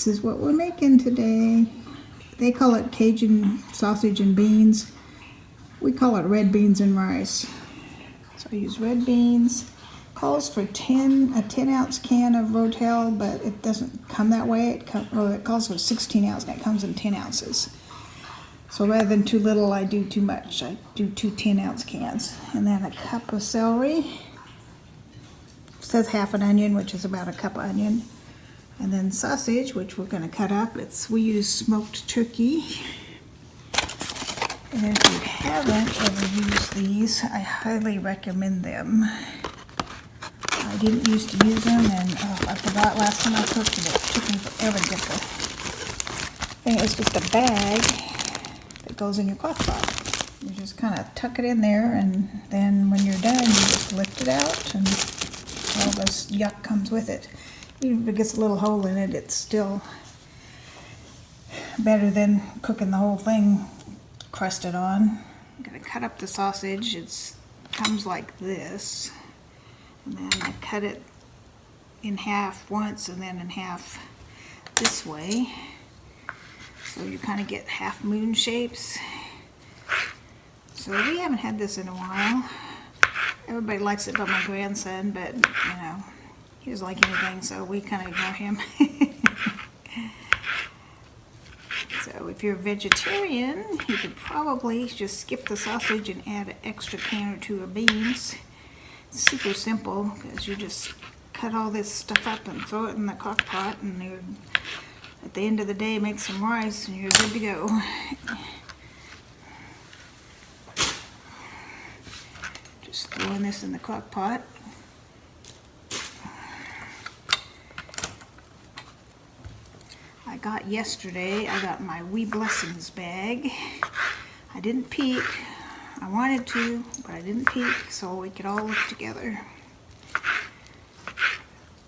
This is what we're making today. They call it Cajun sausage and beans. We call it red beans and rice. So I use red beans. Calls for a 10-ounce can of Rotel, but it doesn't come that way. It calls for 16 ounce, and it comes in 10 ounces. So rather than too little, I do too much. I do 2 10-ounce cans. And then a cup of celery. It says half an onion, which is about a cup of onion. And then sausage, which we're going to cut up. We use smoked turkey. And if you haven't ever used these, I highly recommend them. I didn't used to use them, and I forgot last time I cooked it. It took me forever to get the thing. It's just a bag that goes in your crock pot. You just kind of tuck it in there, and then when you're done, you just lift it out, and all this yuck comes with it. Even if it gets a little hole in it, it's still better than cooking the whole thing crusted on. I'm going to cut up the sausage. It comes like this. And then I cut it in half once and then in half this way. So you kind of get half moon shapes. So we haven't had this in a while. Everybody likes it but my grandson, but you know, he doesn't like anything, so we kind of ignore him. So if you're a vegetarian, you could probably just skip the sausage and add an extra can or two of beans. It's super simple because you just cut all this stuff up and throw it in the crock pot, and at the end of the day make some rice and you're good to go. Just throwing this in the crock pot. Yesterday I got my Wee Blessings bag. I didn't peek. I wanted to, but I didn't peek so we could all look together.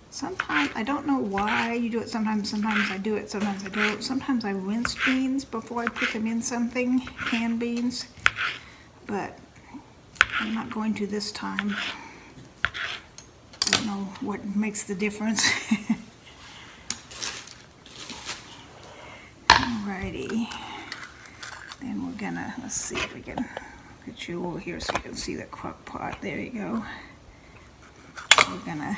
Sometimes, I don't know why you do it sometimes I do it, sometimes I don't. Sometimes I rinse beans before I put them in something, canned beans, but I'm not going to this time. I don't know what makes the difference. Alrighty, then we're gonna, let's see if we can get you over here so you can see the crock pot. There you go. We're gonna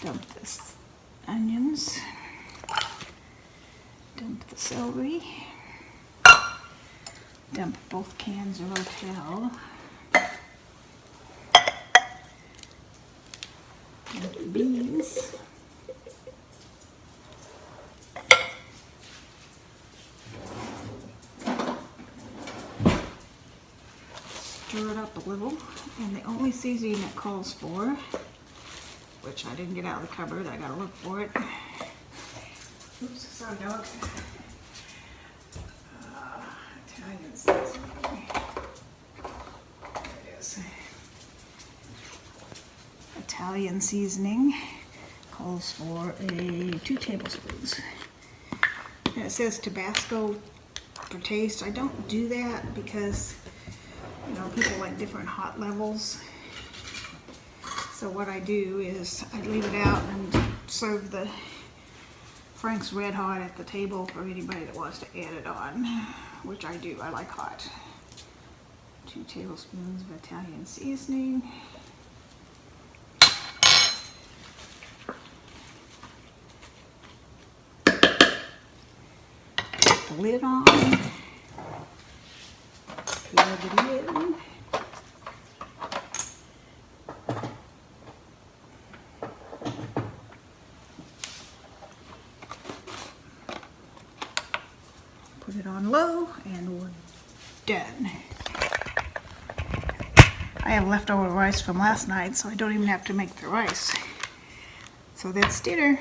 dump this onions, dump the celery, dump both cans of Rotel, dump the beans, stir it up a little, and the only seasoning it calls for, which I didn't get out of the cupboard, I gotta look for it. Oops, sorry dog. Italian seasoning. There it is. Italian seasoning calls for 2 tablespoons. And it says Tabasco for taste. I don't do that because you know, people like different hot levels. So what I do is I leave it out and serve the Frank's Red Hot at the table for anybody that wants to add it on, which I do. I like hot. 2 tablespoons of Italian seasoning. Put the lid on. Plug it in. Put it on low and we're done. I have leftover rice from last night, so I don't even have to make the rice. So that's dinner.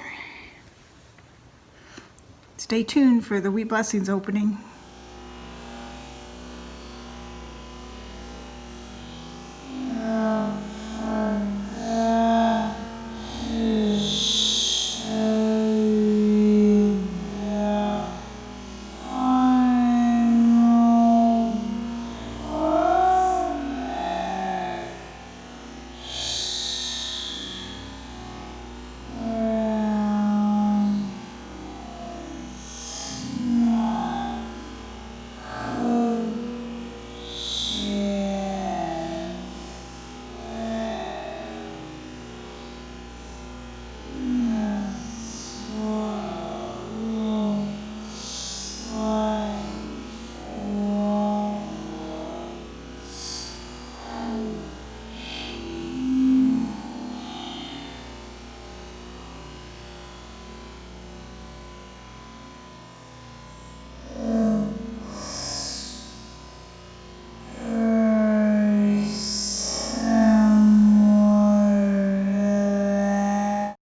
Stay tuned for the Wee Blessings opening.